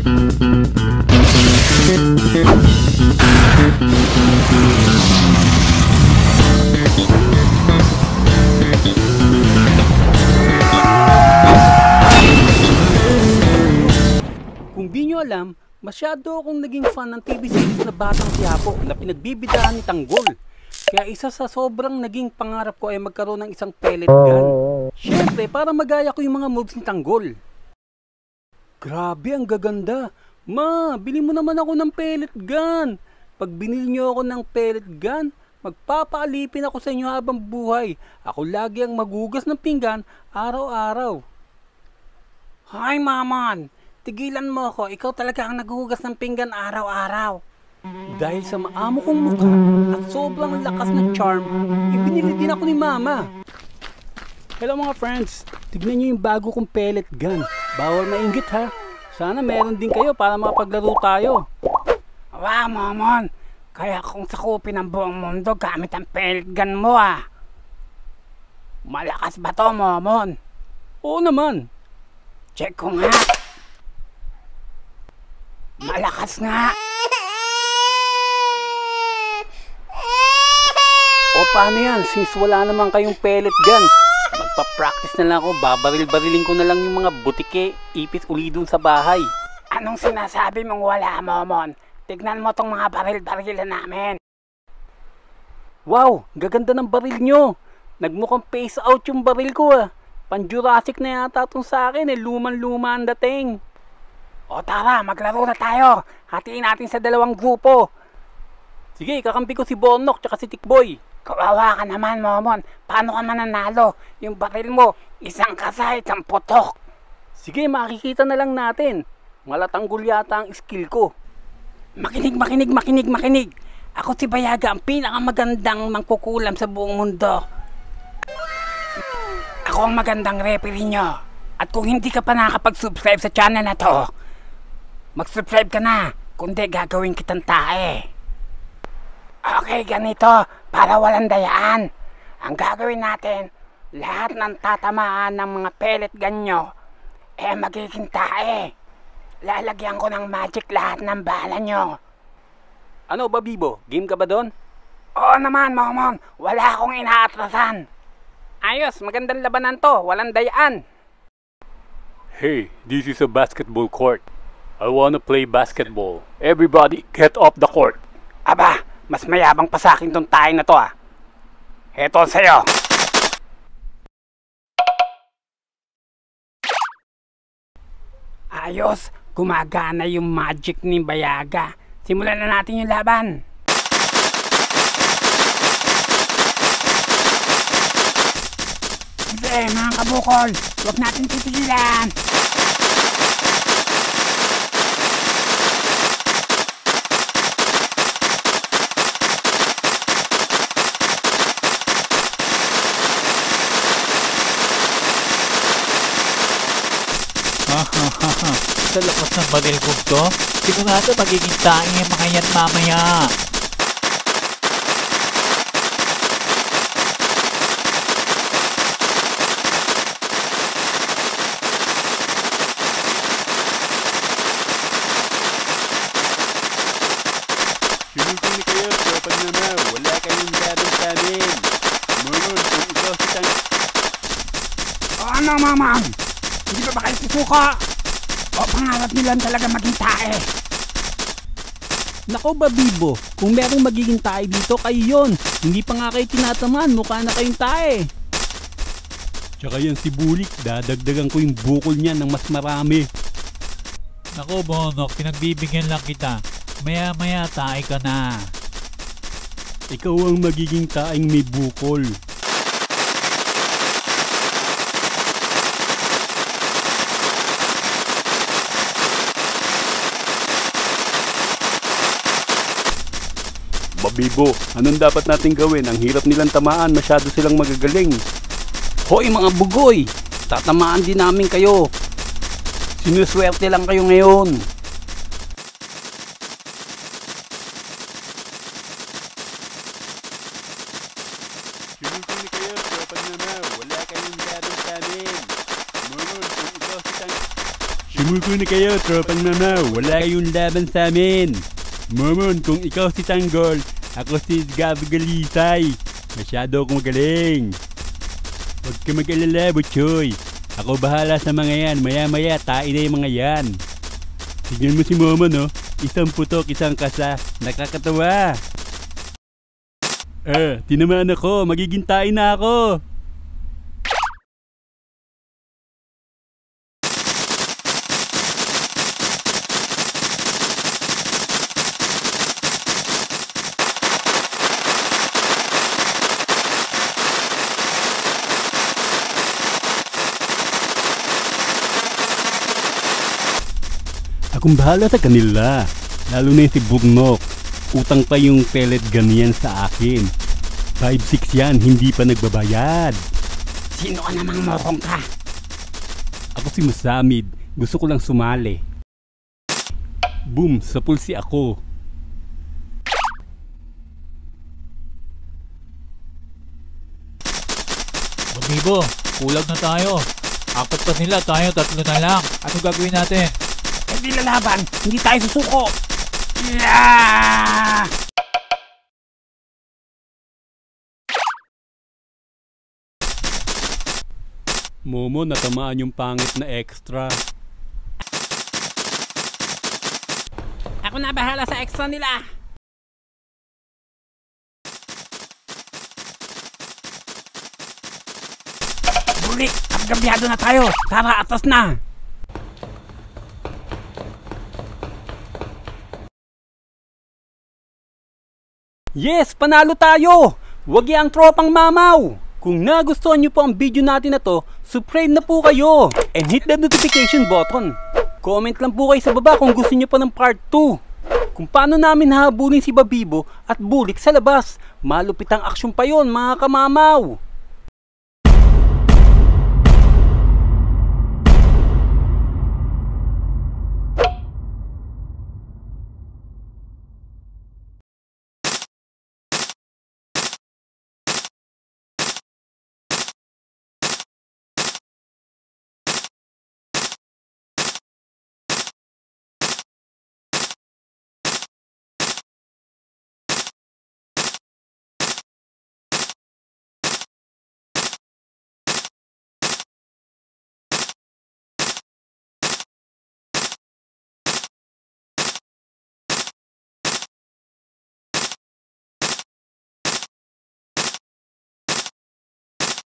Kung di nyo alam, masyado akong naging fan ng TV series na Batang Quiapo na pinagbibidahan ni Tanggol. Kaya isa sa sobrang naging pangarap ko ay magkaroon ng isang pellet gun. Siyempre, para magaya ko yung mga moves ni Tanggol. Grabe, ang gaganda. Ma, bili mo naman ako ng pellet gun. Pag binili nyo ako ng pellet gun, magpapaalipin ako sa inyo habang buhay. Ako lagi ang magugas ng pinggan araw-araw. Hay, Mamon! Tigilan mo ako, ikaw talaga ang naghuhugas ng pinggan araw-araw. Dahil sa maamo kong mukha at sobrang lakas na charm, ibinili din ako ni Mama. Hello mga friends, tignan nyo yung bago kong pellet gun. Bawal mainggit ha. Sana meron din kayo para makapaglaro tayo. Wow, Momon! Kaya kung sakupin ang buong mundo gamit ang pellet gun mo ah. Malakas ba to, Momon? Oo naman. Check ko nga. Malakas nga. O paano yan? Since wala naman kayong pellet gun, magpa-practice na lang ako. Babaril-barilin ko na lang yung mga butike, ipis uli dun sa bahay. Anong sinasabi mong wala, Momon? Tignan mo tong mga baril-barilan namin. Wow, gaganda ng baril nyo. Nagmukhang face out yung baril ko ah. Pan-Jurassic na yata itong sa akin eh. Luman-luma ang dating. O tara, maglaro na tayo. Hatiin natin sa dalawang grupo. Sige, kakampi ko si Bonok tsaka si Tikboy. Kawawa ka naman, Momon. Paano ka mananalo? Yung baril mo, isang kasa, isang putok. Sige, makikita na lang natin. Malatanggol yata ang skill ko. Makinig, makinig, makinig, makinig. Ako si Bayaga, ang pinakamagandang mangkukulam sa buong mundo. Ako ang magandang referee nyo. At kung hindi ka pa nakakapag-subscribe sa channel na to, mag-subscribe ka na. Kundi gagawin kitang tae. Okay, ganito. Para walang dayaan. Ang gagawin natin, lahat ng tatamaan ng mga pellet gun nyo, magiging tae. Lalagyan ko ng magic lahat ng bala nyo. Ano ba, Bibo? Game ka ba doon? Oo naman, Momon. Wala akong inaatrasan. Ayos, magandang labanan to. Walang dayaan. Hey, this is a basketball court. I wanna play basketball. Everybody, get off the court. Aba, mas mayabang pa sa akin tong tayo na to ah. Heto sa'yo. Ayos, gumagana yung magic ni Bayaga. Simulan na natin yung laban. Sige, mga kabukol, huwag natin titigilan. Sa lakas ng baril ko to, sigurado magiging tae yung mga yan mamaya. Sinuntin ni kayo, kapag na wala kayong dadong sa amin. Mamon, kung ikaw si Tang... Ano, Mamon? Hindi ba kayo susuko? O pangarap nilang talaga maging tae? Nako ba, Bibo? Kung merong magiging tae dito, kayo yun. Hindi pa nga kayo tinatamaan, mukha na kayong tae. Tsaka yan si Bulik, dadagdagan ko yung bukol niya ng mas marami. Naku, Bonok, pinagbibigyan lang kita. Maya-maya tae ka na. Ikaw ang magiging taeng may bukol. Babibo, anong dapat natin gawin? Ang hirap nilang tamaan, masyado silang magagaling. Hoy mga bugoy, tatamaan din namin kayo. Sinuswerte lang kayo ngayon. Sinuntin ni kayo, kapag na wala kayong dadong sa amin. Mamon, kung ikaw si Tang... Sumuko na kayo, tropang mamaw. Wala kayong laban sa amin. Momon, kung ikaw si Tanggol, ako si Gabi Galisay. Masyado akong magaling. Huwag ka mag-alala, Butchoy. Ako bahala sa mga yan. Maya-maya, tain na yung mga yan. Tignan mo si Momon, no? Isang putok, isang kasa. Nakakatawa. Tinamaan ako. Magiging tain na ako. Akong bahala sa kanila. Lalo na yung si Burnok. Utang pa yung pellet gun yan sa akin. 5-6 yan, hindi pa nagbabayad. Sino ka namang mohong ka? Ako si Musamid. Gusto ko lang sumali. Boom, sa pulsi ako. Babibo, kulag na tayo. 4 pa sila, tayo 3 na lang. Ano gagawin natin? Hindi lalaban, hindi tayo susuko. Yeah! Momo, natamaan yung pangit na extra. Ako na bahala sa extra nila. Bulik, abgabyado na tayo. Tara, atas na. Yes, panalo tayo! Huwag yang tropang mamaw! Kung nagustuhan nyo po ang video natin na to, subscribe na po kayo! And hit the notification button! Comment lang po kayo sa baba kung gusto nyo pa ng part 2. Kung paano namin hahabulin si Babibo at Bulik sa labas. Malupit ang aksyon pa yon, mga kamamaw!